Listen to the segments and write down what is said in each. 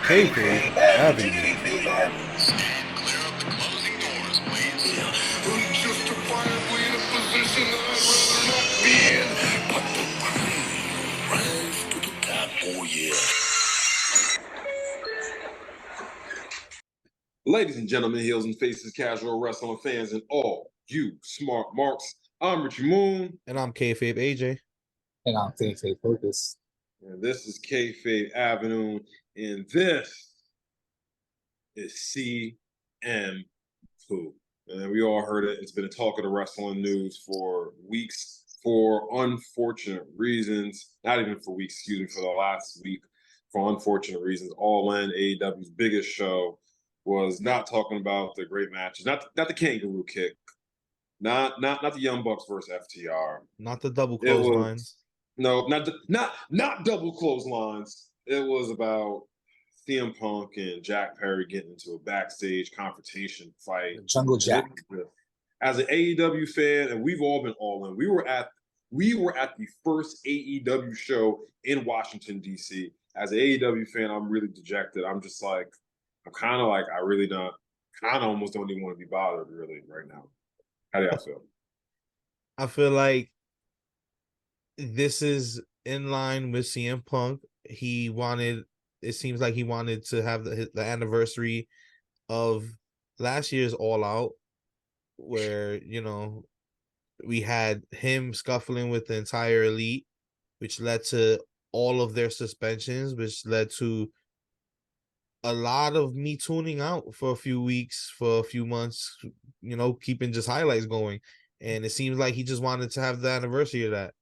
Kayfabe Avenue. Justifiably in a position that I'd rather not be in, but the cream rise to the top. Oh yeah. Ladies and gentlemen, heels and faces, casual wrestling fans, and all you smart marks. I'm Richie Moon, And I'm Kayfabe AJ. And I'm Kayfabe Focus. and this is Kayfabe Avenue, and this is CM Poo. And we all heard it. It's been a talk of the wrestling news for weeks for unfortunate reasons. Not even for weeks, excuse me, for the last week. For unfortunate reasons, All In, AEW's biggest show, was not talking about the great matches, not the kangaroo kick, not the Young Bucks versus FTR. Not the double It was clotheslines. no, not double clotheslines. It was about CM Punk and Jack Perry getting into a backstage confrontation fight. Jungle Jack. As an AEW fan, and we've all been all in. We were at the first AEW show in Washington D.C. As an AEW fan, I'm really dejected. I'm just like, I'm kind of like, I really don't, kind of almost don't even want to be bothered really right now. How do y'all feel? I feel like this is in line with CM Punk. It seems like he wanted to have the anniversary of last year's All Out, where, we had him scuffling with the entire elite, which led to all of their suspensions, which led to a lot of me tuning out for a few weeks, for a few months, keeping just highlights going. And it seems like he just wanted to have the anniversary of that.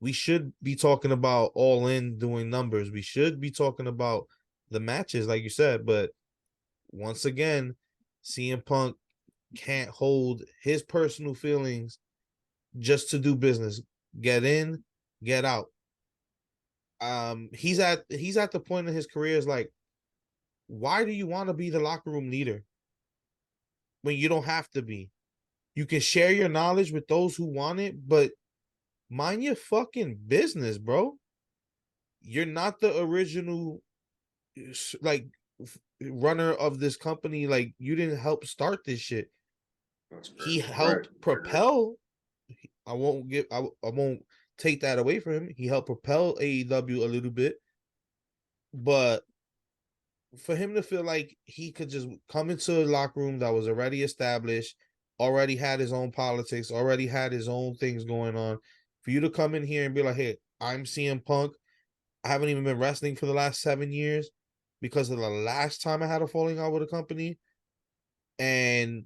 We should be talking about All In doing numbers. We should be talking about the matches, like you said. But once again, CM Punk can't hold his personal feelings just to do business. Get in, get out. He's at the point in his career is like, why do you want to be the locker room leader when you don't have to be? You can share your knowledge with those who want it, but mind your fucking business, bro. You're not the original like runner of this company. Like, you didn't help start this shit. He helped propel. I won't take that away from him. He helped propel AEW a little bit, but for him to feel like he could just come into a locker room that was already established, already had his own politics, already had his own things going on, for you to come in here and be like, hey, I'm CM Punk. I haven't even been wrestling for the last 7 years because of the last time I had a falling out with a company, and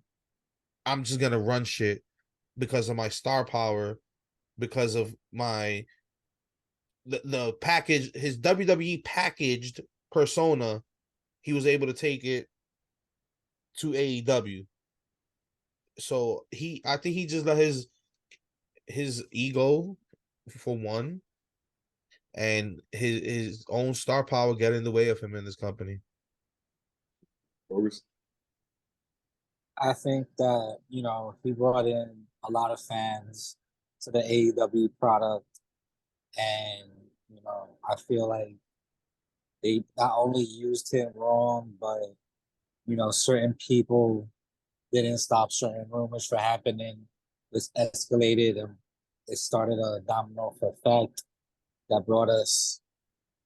I'm just gonna run shit because of my star power, because of my the package, his WWE packaged persona. He was able to take it to AEW. So I think he just let his ego, for one, and his own star power get in the way of him in this company. I think that, he brought in a lot of fans to the AEW product. And, I feel like they not only used him wrong, but, certain people didn't stop certain rumors from happening. This escalated and it started a domino effect that brought us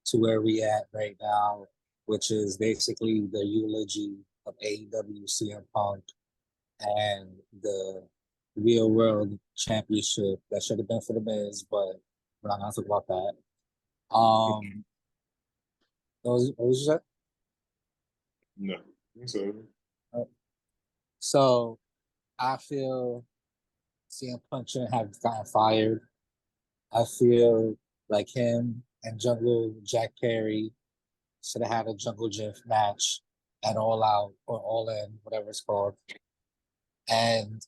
to where we at right now, which is basically the eulogy of AEW CM Punk and the real world championship that should have been for the Miz, but we're not gonna talk about that. What was that? No. So I feel CM Punk shouldn't have gotten fired. I feel like him and Jungle Jack Perry should have had a Jungle Gym match at All Out or All In, whatever it's called. And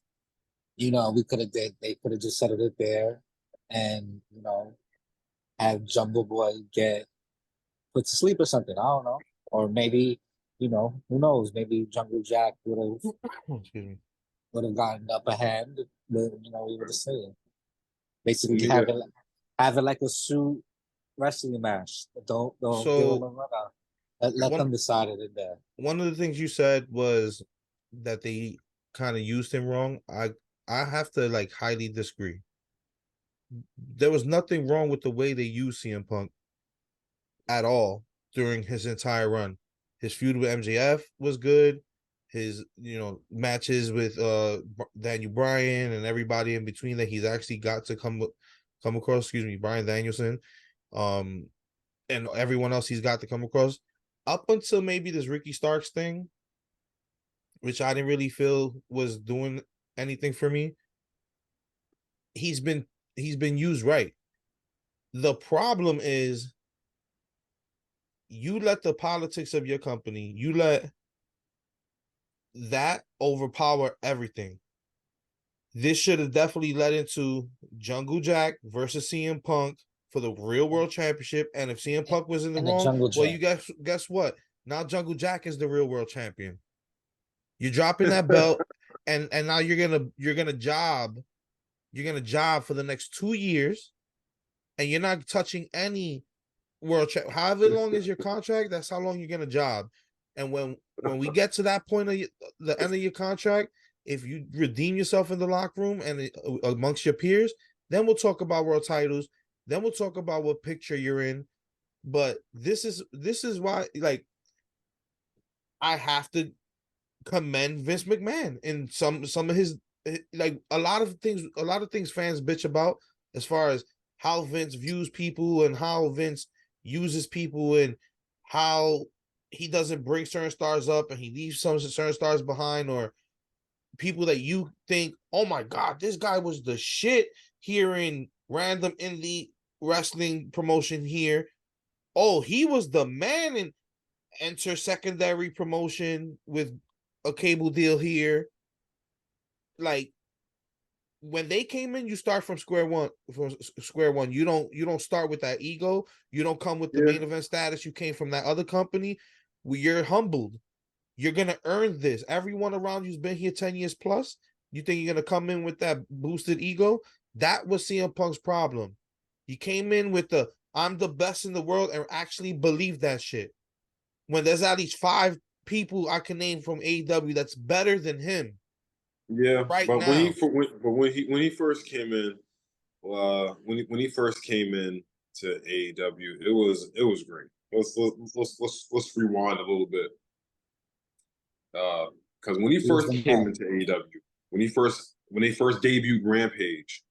they could have just settled it there and, have Jungle Boy get put to sleep or something. I don't know. Or maybe, who knows? Maybe Jungle Jack would have gotten up hand, but we would have seen. Basically have it like a suit wrestling match. Don't give him a run out. Let one them decide it there. one of the things you said was that they kind of used him wrong. I have to like highly disagree. There was nothing wrong with the way they used CM Punk at all during his entire run. His feud with MJF was good. His matches with Daniel Bryan and everybody in between that he's actually got to come across. Excuse me, Bryan Danielson, and everyone else he's got to come across. Up until maybe this Ricky Starks thing, which I didn't really feel was doing anything for me. He's been used right. The problem is you let the politics of your company, you let that overpower everything. This should have definitely led into Jungle Jack versus CM Punk for the real world championship. And if CM Punk was in the wrong, well, you guess what? Now Jungle Jack is the real world champion. You're dropping that belt, and now you're gonna job for the next 2 years, and you're not touching any world champ. However long is your contract, that's how long you're gonna job. And when we get to that point of the end of your contract, if you redeem yourself in the locker room and amongst your peers, then we'll talk about world titles. Then we'll talk about what picture you're in. But this is why, like, I have to commend Vince McMahon in some of his, like, a lot of things fans bitch about as far as how Vince views people and how Vince uses people and how he doesn't bring certain stars up and he leaves some certain stars behind, or people that you think, oh my God, this guy was the shit here in random indie wrestling promotion here. Oh, he was the man in enter secondary promotion with a cable deal here. Like, when they came in, you start from square one. You don't start with that ego. You don't come with the main event status. You came from that other company. You're humbled. You're gonna earn this. Everyone around you's been here 10 years plus. You think you're gonna come in with that boosted ego? That was CM Punk's problem. He came in with the I'm the best in the world and actually believe that shit. When there's at least 5 people I can name from AEW that's better than him. Yeah, right but now. when he first came in, when he first came in to AEW, it was great. Let's rewind a little bit. Because when he first came into AEW, when they first debuted Rampage,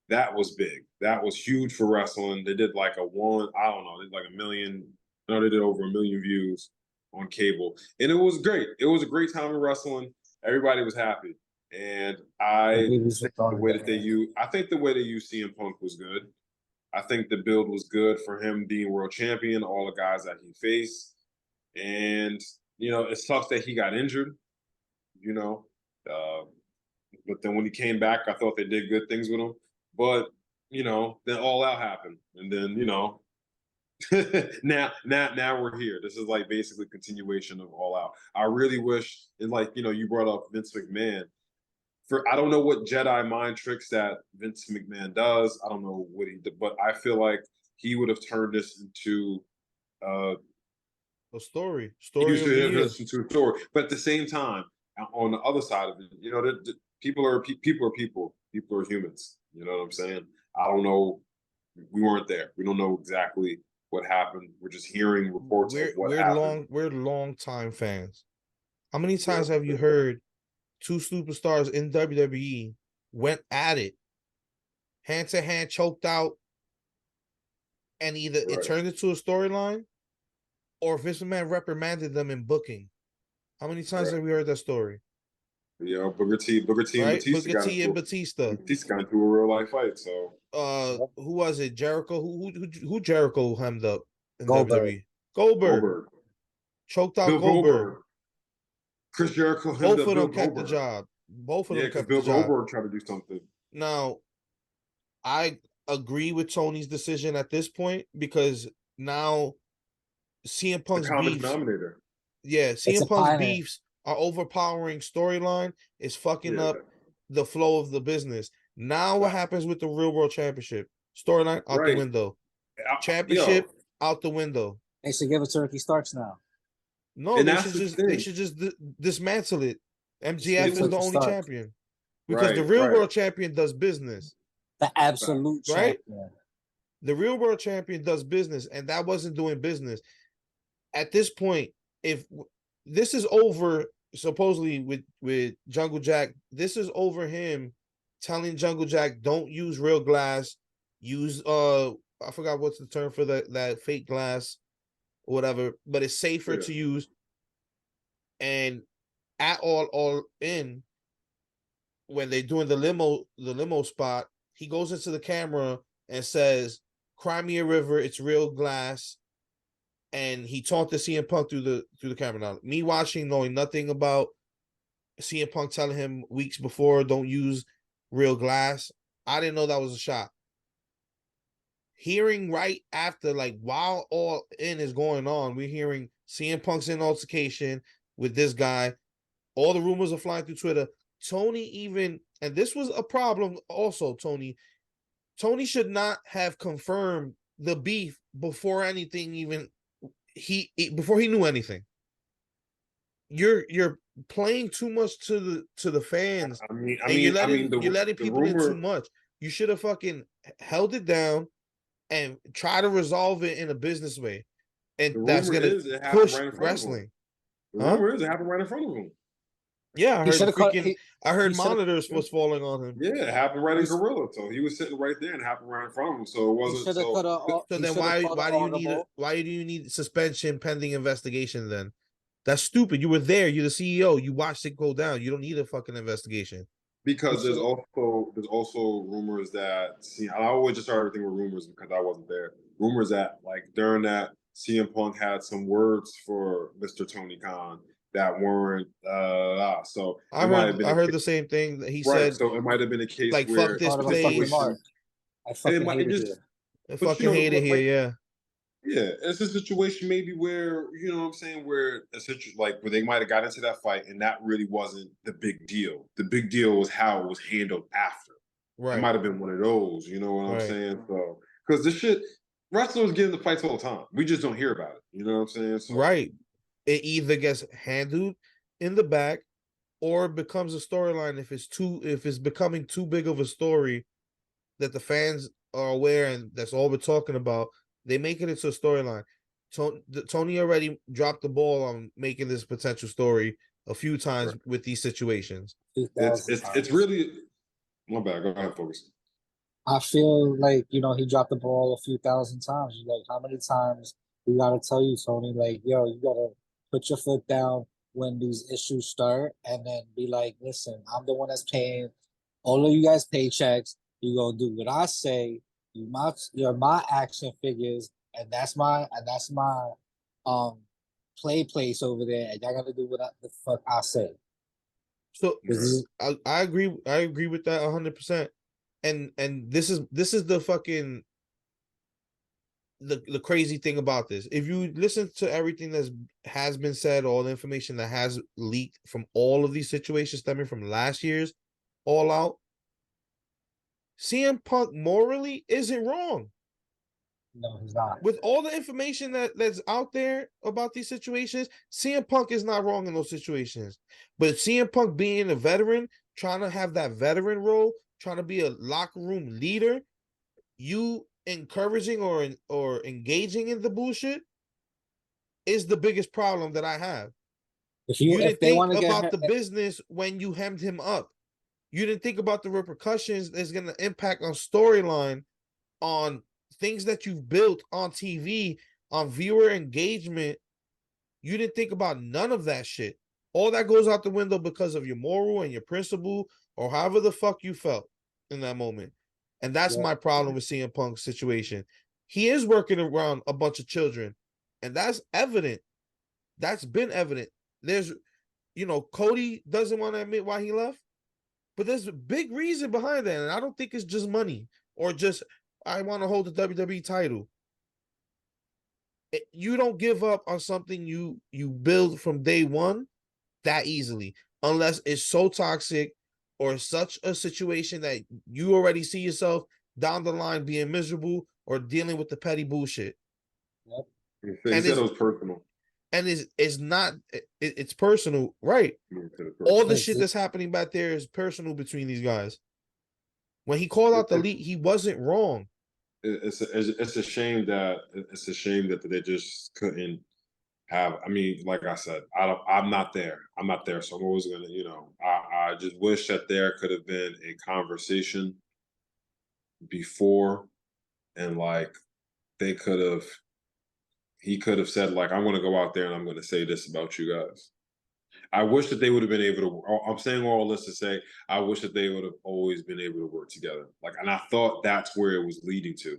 that was big. That was huge for wrestling. They did like they did like 1 million. No, they did over 1 million views on cable, and it was great. It was a great time in wrestling. Everybody was happy, and I think the way that they used CM Punk was good. I think the build was good for him being world champion, all the guys that he faced, and it sucks that he got injured. But then when he came back, I thought they did good things with him. But then All Out happened, and then now we're here. This is like basically continuation of All Out. I really wish, and like you brought up Vince McMahon. I don't know what Jedi mind tricks that Vince McMahon does. I don't know what he did, but I feel like he would have turned this into a story of the year. Into a story. But at the same time, on the other side of it, people are people. People are humans. You know what I'm saying? I don't know. We weren't there. We don't know exactly what happened. We're just hearing reports of what happened. We're long time fans. How many times have you heard 2 superstars in WWE went at it, hand to hand, choked out, and either it turned into a storyline or Vince McMahon reprimanded them in booking? How many times have we heard that story? Booker T and Batista. Batista got into a real life fight. So, who was it? Jericho. Who Jericho hemmed up in Goldberg. WWE? Goldberg. Choked out Bill Goldberg. Chris Jericho. Both of them kept the job. Both of them kept the job. Bill Goldberg tried to do something. Now, I agree with Tony's decision at this point because now CM Punk's beefs. CM Punk's beefs are overpowering storyline. Is fucking up the flow of the business. Now, what happens with the Real World Championship? Storyline out the window. Championship out the window. They should give it to Ricky Starks now. No, And they that's should the just thing. dismantle it. Just give MGF it is to the Ricky only Starks. champion because the Right, real right. world champion does business, The absolute right? champion. The real world champion does business, and that wasn't doing business. At this point, if this is over, supposedly with Jungle Jack, this is over him telling Jungle Jack, don't use real glass, use I forgot what's the term for that fake glass or whatever, but it's safer Yeah. to use. And at all in, when they're doing the limo spot, he goes into the camera and says, "Cry me a river, it's real glass." And he talked to CM Punk through the camera. Now, me watching, knowing nothing about CM Punk telling him weeks before, don't use real glass, I didn't know that was a shot. Hearing right after, like while all in is going on, we're hearing CM Punk's in altercation with this guy. All the rumors are flying through Twitter. Tony even, and this was a problem also, Tony should not have confirmed the beef before anything even before he knew anything. You're playing too much to the fans, and you're letting the people in too rumor, much. You should have fucking held it down and try to resolve it in a business way, and the that's rumor gonna is it happened push right in front of him. wrestling. The Huh? rumor is it happened right in front of him. Yeah, I He heard should have caught. I heard he shoulda- monitors was falling on him. Yeah, it happened right in He's- Gorilla. So he was sitting right there and it happened right in front of him. So it He wasn't should have so. caught. So He then should have caught why do you need suspension pending investigation then? That's stupid. You were there, you're the CEO, you watched it go down. You don't need a fucking investigation. Because there's also rumors that I always just start everything with rumors because I wasn't there. Rumors that like during that CM Punk had some words for Mr. Tony Khan that weren't so I it might have been heard case, the same thing that he right. said, So it might have been a case like where fuck this Part of a fucking place. mark. I and fucking it hate it just here. I but fucking hate it here, yeah. yeah, it's a situation maybe where you know what I'm saying, where essentially like where they might have got into that fight and that really wasn't the big deal. The big deal was how it was handled after. It Right. might have been one of those, you know what I'm Right. saying? So because this shit, wrestlers get into fights all the time. We just don't hear about it. You know what I'm saying? So, Right. It either gets handled in the back or it becomes a storyline if it's becoming too big of a story that the fans are aware and that's all we're talking about. They make it into a storyline. Tony already dropped the ball on making this potential story a few times with these situations. it's really my bad. Go ahead, focus. I feel like he dropped the ball a few thousand times. Like, how many times we gotta tell you, Tony? Like, yo, you gotta put your foot down when these issues start, and then be like, listen, I'm the one that's paying all of you guys paychecks. You gonna do what I say. You're my action figures, and that's my um play place over there, and y'all gotta do what the fuck I say. So This I agree. I agree with that 100%. And this is the fucking the crazy thing about this. If you listen to everything that has been said, all the information that has leaked from all of these situations stemming from last year's All Out, CM Punk morally isn't wrong. No, he's not. With all the information that's out there about these situations, CM Punk is not wrong in those situations. But CM Punk being a veteran, trying to have that veteran role, trying to be a locker room leader, you encouraging or engaging in the bullshit is the biggest problem that I have. You didn't think about the business when you hemmed him up. You didn't think about the repercussions that's going to impact on storyline, on things that you've built on TV, on viewer engagement. You didn't think about none of that shit. All that goes out the window because of your moral and your principle or however the fuck you felt in that moment. And that's my problem with CM Punk's situation. He is working around a bunch of children, and that's evident. That's been evident. There's, Cody doesn't want to admit why he left, but there's a big reason behind that. And I don't think it's just money or just, I want to hold the WWE title. You don't give up on something you build from day one that easily, unless it's so toxic or such a situation that you already see yourself down the line being miserable or dealing with the petty bullshit. Yep. He And said it's it was personal. and it's not it's personal, right? He said it All the personal. shit that's happening back there is personal between these guys. When he called out the leak, he wasn't wrong. It's a shame that they just couldn't have. I mean, like I said, I'm not there. I'm not there, so I'm always gonna, I just wish that there could have been a conversation before, and like they could have. He could have said like, I'm gonna go out there and I'm gonna say this about you guys. I wish that they would have been able to. I'm saying all this to say, I wish that they would have always been able to work together. Like, and I thought that's where it was leading to,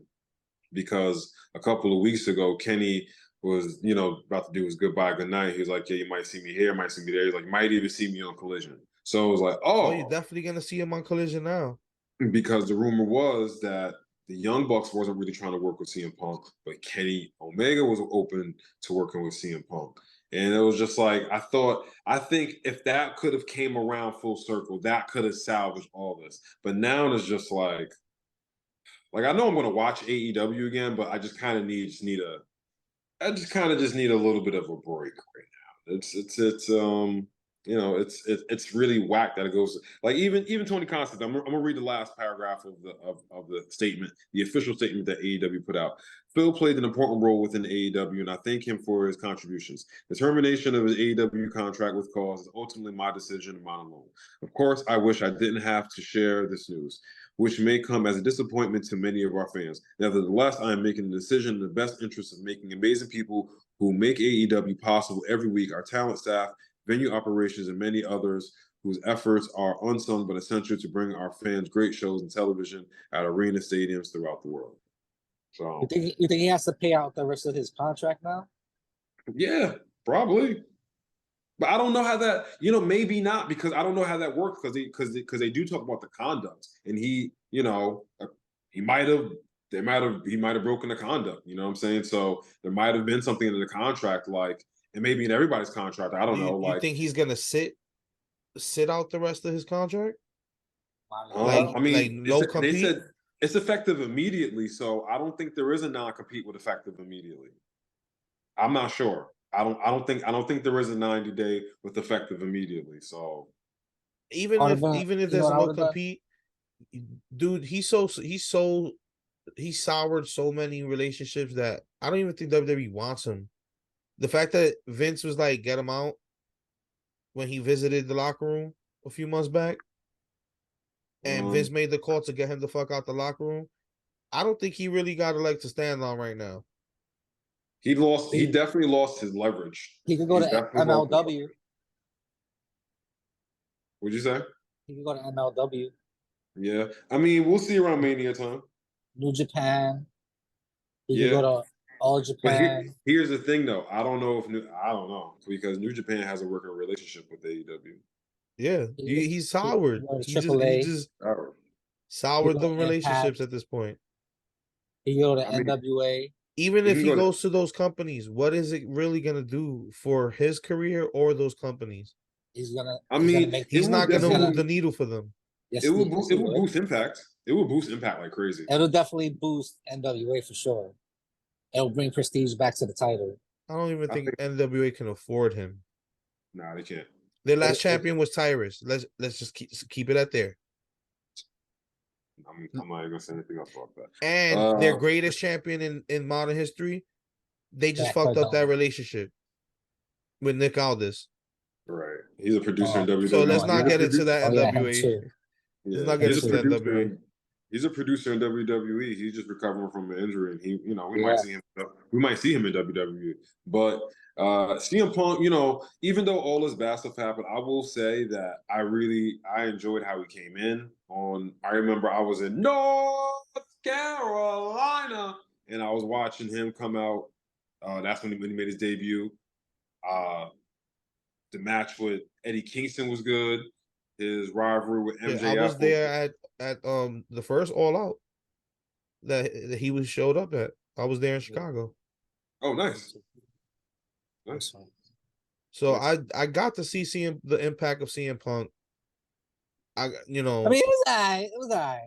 because a couple of weeks ago, Kenny was, about to do his goodbye, good night. He was like, "Yeah, you might see me here, might see me there. He's like, you might even see me on Collision." So it was like, Oh, you're oh, definitely gonna see him on Collision now. because the rumor was that the Young Bucks wasn't really trying to work with CM Punk, but Kenny Omega was open to working with CM Punk. And it was just like, I think if that could have came around full circle, that could have salvaged all this. But now it's just like I know I'm going to watch AEW again, but I just kind of I just kind of just need a little bit of a break right now. It's really whack that it goes like even Tony Constance. I'm gonna read the last paragraph of the statement, the official statement that AEW put out. Phil played an important role within AEW, and I thank him for his contributions. The termination of his AEW contract with Cause is ultimately my decision and mine alone. Of course, I wish I didn't have to share this news, which may come as a disappointment to many of our fans. Nevertheless, I am making the decision in the best interest of making amazing people who make AEW possible every week, our talent staff, venue operations, and many others whose efforts are unsung but essential to bring our fans great shows and television at arena stadiums throughout the world. So you think he has to pay out the rest of his contract now? yeah, probably. But I don't know how that, maybe not, because I don't know how that works, because they do talk about the conduct, and he might have he might have broken the conduct. You know what I'm saying? So there might have been something in the contract, like, and maybe in everybody's contract. I don't know. You Like, think he's gonna sit out the rest of his contract? I Like mean, no they compete? said it's effective immediately, so I don't think there is a non-compete with effective immediately. I'm not sure. I don't think there is a 90-day with effective immediately. So I would have been, even if you know there's what I no would have done? compete, dude, he soured so many relationships that I don't even think WWE wants him. The fact that Vince was like, get him out when he visited the locker room a few months back, and Vince made the call to get him the fuck out the locker room. I don't think he really got a leg to stand on right now. he definitely lost his leverage. He could go He's to definitely lost his MLW. leverage. What'd you say? He could go to MLW, Yeah. I mean, we'll see around Mania time. New Japan. He could Yeah. go to All But Japan. here's the thing though. I don't know, because New Japan has a working relationship with AEW. Yeah, he's soured. He go to He AAA. just Oh. He soured go the to relationships Impact. at this point. He go to I mean, NWA. Even he if can he go to. goes to those companies, what is it really gonna do for his career or those companies? I He's gonna mean, make it He's will not gonna move the definitely. needle for them. yes It he will would. boost impact. It will boost impact like crazy. It'll definitely boost NWA for sure. It'll bring prestige back to the title. I don't even I think think. NWA can afford him. Nah, they can't. Their last champion was Tyrus. Let's just keep it at there. I'm not even gonna say anything else about that. And their greatest champion in modern history, they just Jack fucked up that Cardona. relationship with Nick Aldis. Right. He's a producer in So let's WWE. not get into that him NWA. too. Let's Yeah, not get Him he's a into too. that producer. NWA. He's a producer in WWE. He's just recovering from an injury, and we Yeah. might see him. We might see him in WWE. But CM Punk, even though all this bad stuff happened, I will say that I enjoyed how he came in. I remember I was in North Carolina, and I was watching him come out. That's when he made his debut. The match with Eddie Kingston was good. His rivalry with Yeah, I MJF was there at the first All Out that he was showed up at. I was there in Chicago. Oh, nice. Nice. So Nice. I got to see the impact of CM Punk. I mean, it was alright. It was alright.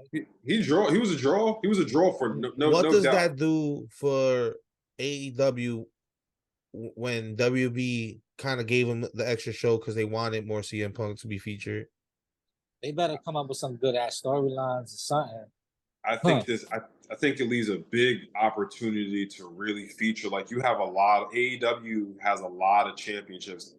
He was a draw. He was a draw for no What does doubt. that do for AEW when WB kind of gave him the extra show because they wanted more CM Punk to be featured. They better come up with some good ass storylines or something. I think I think it leaves a big opportunity to really feature. Like you have a lot. AEW has a lot of championships.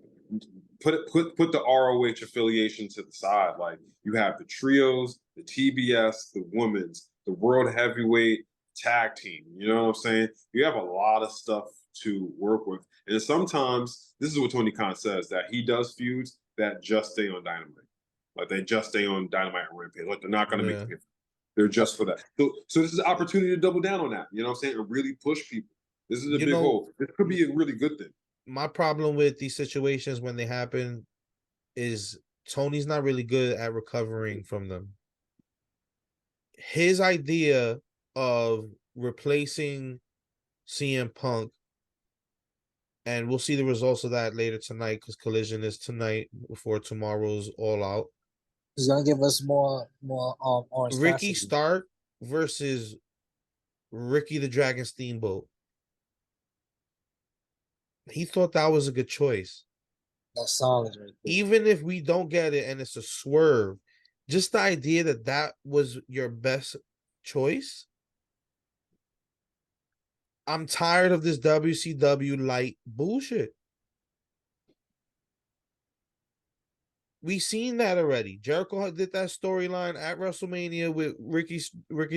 Put the ROH affiliation to the side. Like you have the trios, the TBS, the women's, the World Heavyweight Tag Team. You know what I'm saying? You have a lot of stuff to work with. And sometimes this is what Tony Khan says, that he does feuds that just stay on Dynamite. Like they just stay on Dynamite and Rampage. Like they're not going to make the difference. They're just for that. So this is an opportunity to double down on that. You know what I'm saying? And really push people. This is a big goal. This could be a really good thing. My problem with these situations when they happen is Tony's not really good at recovering from them. His idea of replacing CM Punk, and we'll see the results of that later tonight because Collision is tonight before tomorrow's All Out. He's gonna give us more Orange Ricky Cassidy. Stark versus Ricky the Dragon Steamboat. He thought that was a good choice. That's solid right there. Even if we don't get it and it's a swerve, just the idea that that was your best choice. I'm tired of this WCW light bullshit. We seen that already. Jericho did that storyline at WrestleMania with Ricky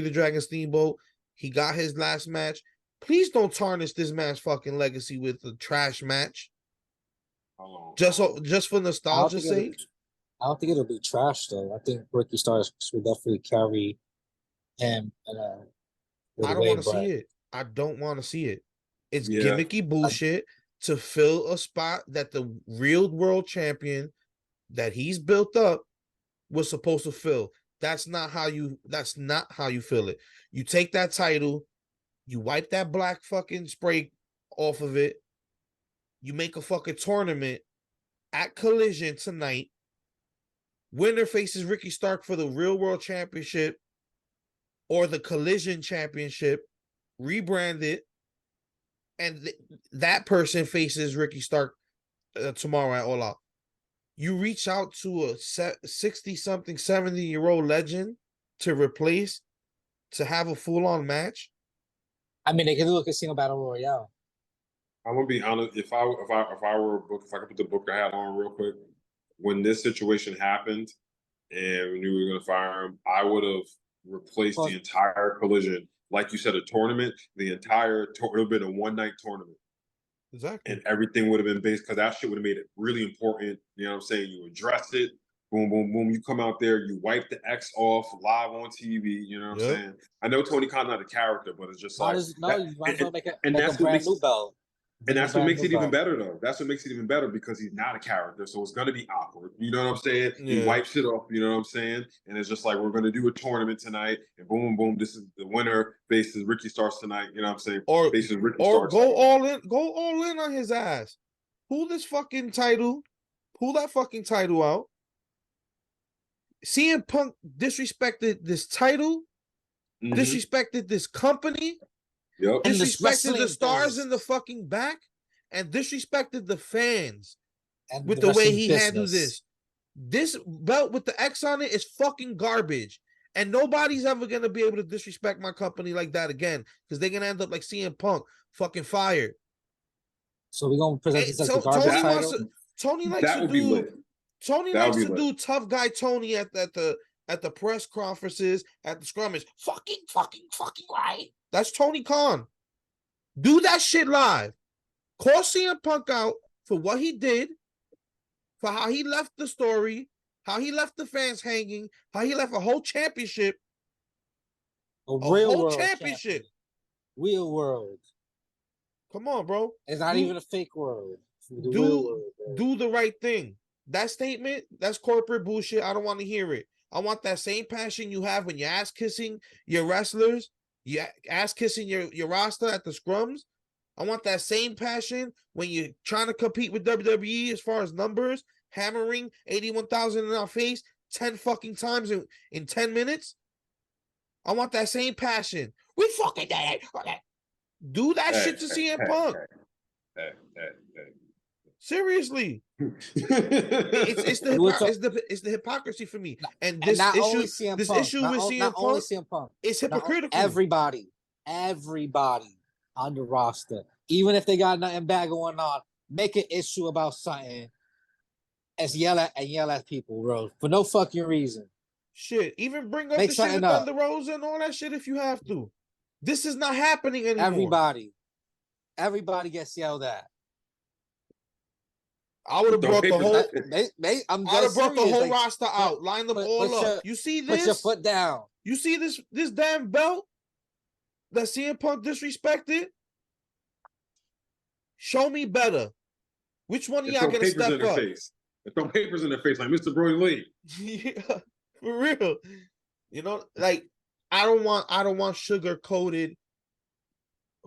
the Dragon Steamboat. He got his last match. Please don't tarnish this man's fucking legacy with a trash match. Just for nostalgia's sake. I don't think it'll be trash though. I think Ricky Starks will definitely carry him. I don't want to see it. I don't want to see it. It's gimmicky bullshit to fill a spot that the real world champion that he's built up was supposed to fill. That's not how you fill it. You take that title, you wipe that black fucking spray off of it, you make a fucking tournament at Collision tonight. Winner faces Ricky Stark for the real world championship or the Collision championship, rebrand it, and that person faces Ricky Stark tomorrow at All Out. You reach out to a 60-something, 70-year-old legend to replace, to have a full-on match. I mean, they can do a Casino Battle Royale. I'm gonna be honest. If I were a book, if I could put the Booker hat on real quick, when this situation happened and we knew we were gonna fire him, I would have replaced the entire Collision, like you said, a tournament. The entire it would have been a one-night tournament. Exactly. And everything would have been based, because that shit would have made it really important. You know what I'm saying? You address it, boom, boom, boom. You come out there, you wipe the X off live on TV. You know what I'm saying? I know Tony Khan's not a character, but it's just you might as well make a brand new belt. And that's what makes it even better, though. That's what makes it even better, because he's not a character, so it's gonna be awkward. You know what I'm saying? He wipes it off. You know what I'm saying? And it's just like, we're gonna do a tournament tonight, and boom, boom. This is the winner faces Ricky Starks tonight. You know what I'm saying? Or faces Ricky Starks. Go all in on his ass. Pull that fucking title out. CM Punk disrespected this title, disrespected this company. Yep. And disrespected the stars in the fucking back, and disrespected the fans and with the way he handled this. This belt with the X on it is fucking garbage. And nobody's ever going to be able to disrespect my company like that again, because they're going to end up like CM Punk, fucking fired. So we're going to present this as the garbage title? Tony likes to do tough guy Tony at the press conferences, at the scrummage. Fucking right. That's Tony Khan. Do that shit live. Call CM Punk out for what he did, for how he left the story, how he left the fans hanging, how he left a whole championship. A whole championship. Real world. Come on, bro. It's not even a fake world. Do the right thing. That statement, that's corporate bullshit. I don't want to hear it. I want that same passion you have when you're ass kissing your wrestlers, you ass kissing your roster at the scrums. I want that same passion when you're trying to compete with WWE as far as numbers, hammering 81,000 in our face 10 fucking times in 10 minutes. I want that same passion. We fucking did it. Do that shit to CM Punk. Seriously, it's the You were talk- it's the hypocrisy for me. And and this not only issue, CM this Punk, issue with not CM only Punk, CM Punk, it's not hypocritical. everybody on the roster, even if they got nothing bad going on, make an issue about something and yell at people, bro, for no fucking reason. Shit, even bring up Make the shit with something up. Thunder Rosa and all that shit if you have to. This is not happening anymore. Everybody gets yelled at. I would have brought the whole. I'm I'd have brought the serious. whole Like, roster out, line them all up. You see this? Put your foot down. You see this damn belt that CM Punk disrespected? Show me better. Which one of y'all gonna step up? Face. They throw papers in their face like Mr. Brody Lee. Yeah, for real. You know, like I don't want sugar coated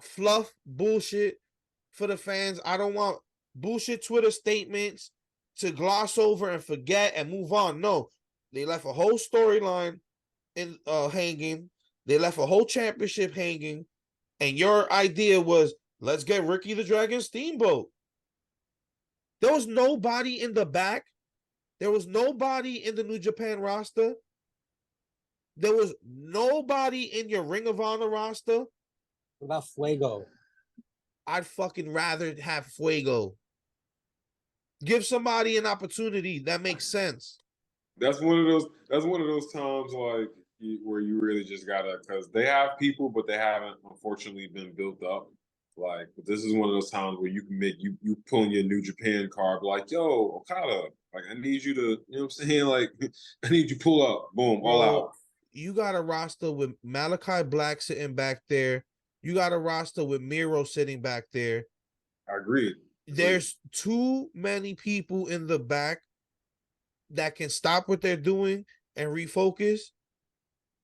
fluff bullshit for the fans. I don't want bullshit Twitter statements to gloss over and forget and move on. No, they left a whole storyline in hanging. They left a whole championship hanging, and your idea was let's get Ricky the Dragon Steamboat. There was nobody in the back. There was nobody in the New Japan roster. There was nobody in your Ring of Honor roster. What about Fuego? I'd fucking rather have Fuego. Give somebody an opportunity that makes sense. That's one of those times like where you really just gotta, because they have people, but they haven't unfortunately been built up. Like, but this is one of those times where you can make you pulling your New Japan card, like, yo, Okada, like I need you to, you know what I'm saying? Like, I need you pull up, boom, all out. You got a roster with Malachi Black sitting back there. You got a roster with Miro sitting back there. I agree. There's too many people in the back that can stop what they're doing and refocus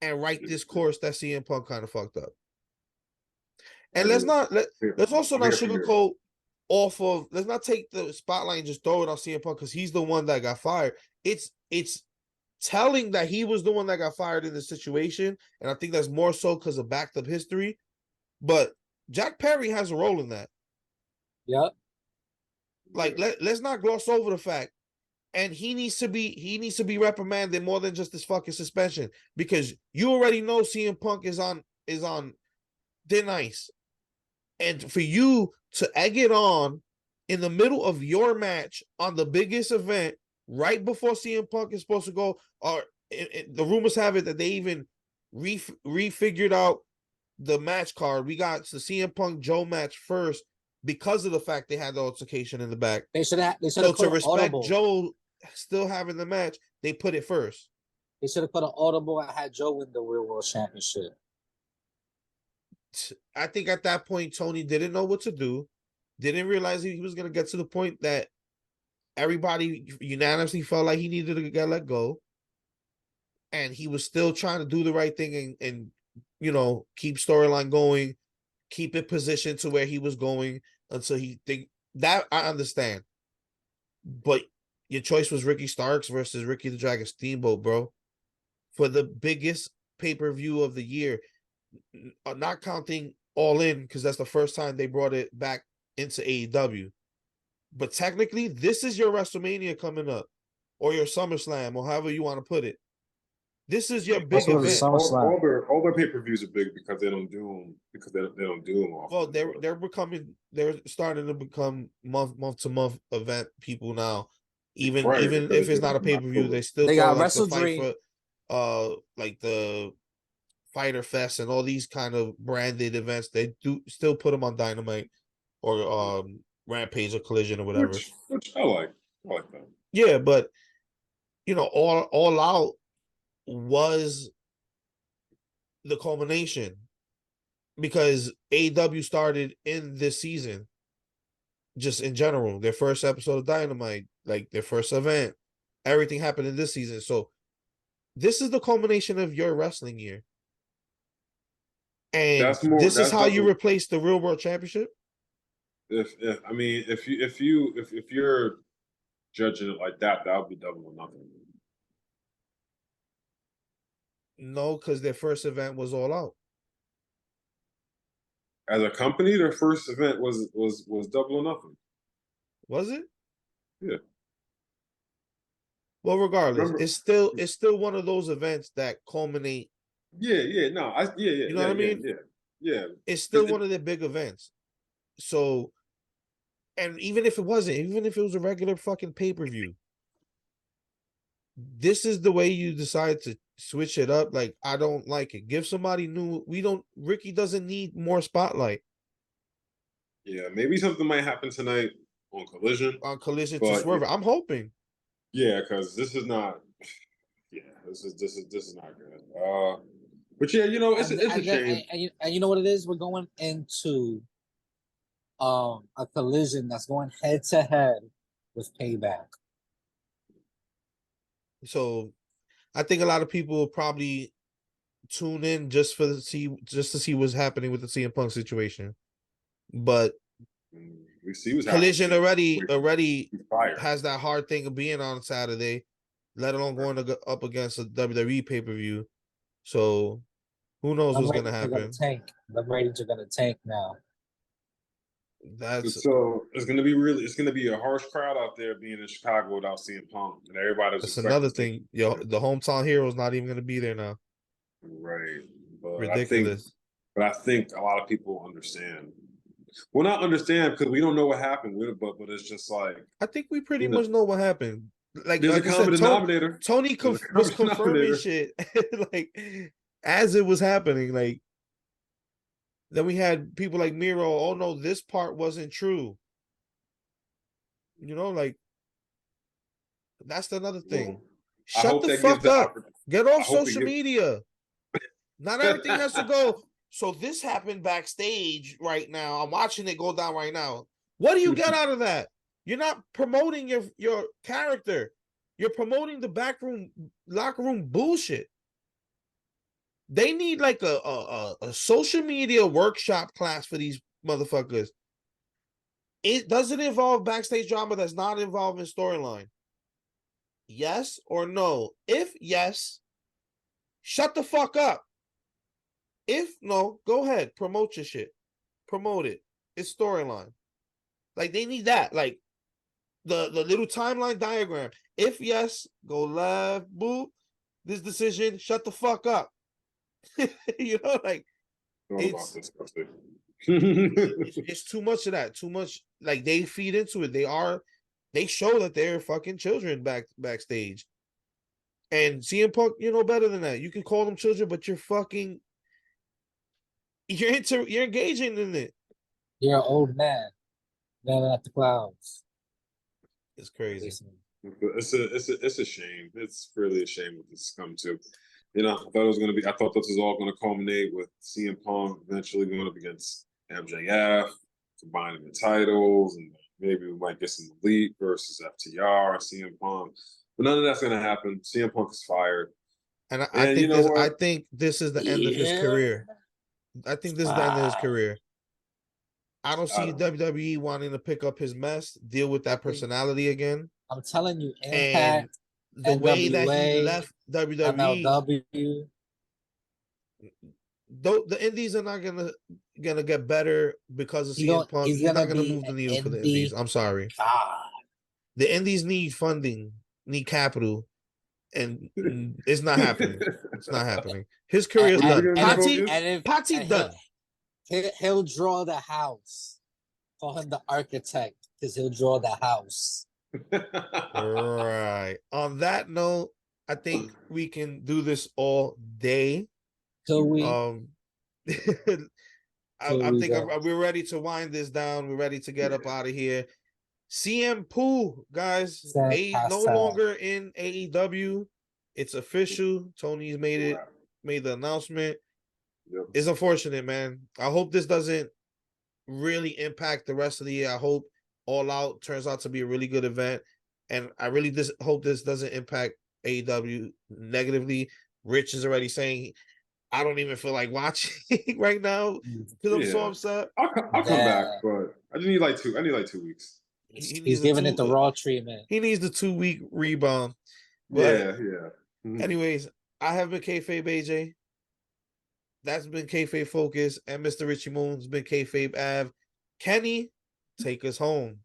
and write this course that CM Punk kind of fucked up. And let's also not sugarcoat off of, let's not take the spotlight and just throw it on CM Punk because he's the one that got fired. It's telling that he was the one that got fired in this situation, and I think that's more so because of backed up history. But Jack Perry has a role in that. Yep. Like let's not gloss over the fact, and he needs to be reprimanded more than just this fucking suspension because you already know CM Punk is on thin ice. And for you to egg it on in the middle of your match on the biggest event, right before CM Punk is supposed to go, or the rumors have it that they even refigured out the match card. We got the CM Punk Joe match first because of the fact they had the altercation in the back. They should have so to respect audible. Joe still having the match, they put it first. They should have put an audible and had Joe win the Real World Championship. I think at that point, Tony didn't know what to do, didn't realize he was going to get to the point that everybody unanimously felt like he needed to get let go. And he was still trying to do the right thing and you know, keep storyline going, keep it positioned to where he was going until he think that I understand. But your choice was Ricky Starks versus Ricky the Dragon Steamboat, bro. For the biggest pay-per-view of the year. Not counting All In because that's the first time they brought it back into AEW. But technically, this is your WrestleMania coming up, or your SummerSlam, or however you want to put it. This is your big event. All their pay-per-views are big because they don't do them often. Well, they're starting to become month to month event people now. Even if it's not a pay-per-view, they got like the fight for like the Fighter Fest and all these kind of branded events. They do still put them on Dynamite or Rampage or Collision or whatever. Which I like that. Yeah, but you know, all out was the culmination because AEW started in this season, just in general. Their first episode of Dynamite, like their first event, everything happened in this season. So this is the culmination of your wrestling year. And this is how you replace the Real World Championship. If you're judging it like that, that would be double or nothing. No, because their first event was All Out. As a company, their first event was Double or Nothing. Was it? Yeah. Well, regardless, Remember? it's still one of those events that culminate. Yeah. No, You know what I mean? yeah. It's still It, one of the big events. So, and even if it wasn't, even if it was a regular fucking pay-per-view, this is the way you decide to switch it up. Like, I don't like it. Give somebody new. Ricky doesn't need more spotlight yeah, maybe something might happen tonight on Collision, on Collision to but Swerve. I'm hoping. yeah, because this is not. Yeah, this is not good. But yeah, you know, it's a shame. And you know what it is? We're going into a collision that's going head to head with Payback. So, I think a lot of people will probably tune in just to see what's happening with the CM Punk situation. But We see what's Collision happening. already has that hard thing of being on Saturday, let alone going up against a WWE pay-per-view. So who knows what's gonna happen? The ratings are gonna tank now. So it's gonna be a harsh crowd out there being in Chicago without CM Punk, and everybody's. That's another thing. Yo, the hometown hero is not even gonna be there now. Right, but ridiculous. I think a lot of people understand. Well, not understand because we don't know what happened with it, but it's just like I think we pretty much know what happened. Like there's like a common denominator. Tony was confirming shit like as it was happening. Like then we had people like Miro. Oh no, this part wasn't true. You know, like that's another thing. Well, Shut the fuck up. Get off social media. Not everything has to go. So this happened backstage right now. I'm watching it go down right now. What do you get out of that? You're not promoting your character. You're promoting the backroom locker room bullshit. They need like a social media workshop class for these motherfuckers. It doesn't involve backstage drama that's not involved in storyline. Yes or no? If yes, shut the fuck up. If no, go ahead. Promote your shit. Promote it. It's storyline. Like they need that. Like the little timeline diagram. If yes, go left, boop. This decision, shut the fuck up. You know, like it's too much of that. Too much. Like they feed into it. They show that they're fucking children backstage. And CM Punk, you know better than that. You can call them children, but you're engaging in it. You're an old man, yelling at the clouds. It's crazy. It's a shame. It's really a shame what this has come to. You know, I thought this was all gonna culminate with CM Punk eventually going up against MJF, combining the titles, and maybe we might get some Elite versus FTR, CM Punk. But none of that's gonna happen. CM Punk is fired. And I think this is the end of his career. I think this is the end of his career. I don't see WWE wanting to pick up his mess, deal with that personality again. I'm telling you, Impact, and the NWA, way that he left WWE, MLW. The indies are not gonna get better because of CM Punk. He's not gonna move the needle for the indies. I'm sorry. God. The indies need funding, need capital, and it's not happening. It's not happening. His career is done. Patty done. He'll draw the house. Call him the architect because he'll draw the house. Right. On that note, I think we can do this all day. So we. I think we're ready to wind this down. We're ready to get up out of here. CM POO, guys, no longer in AEW. It's official. Tony's made the announcement. Yep. It's unfortunate, man. I hope this doesn't really impact the rest of the year. I hope All Out turns out to be a really good event. And I really hope this doesn't impact AEW negatively. Rich is already saying, I don't even feel like watching right now because I'm so upset. I'll come back, but I just need like 2 weeks. He's giving it the raw treatment. He needs the 2-week rebound. But yeah. Anyways, I have been Kayfabe AJ. That's been Kayfabe Focus, and Mr. Richie Moon's been Kayfabe Av. Kenny, take us home.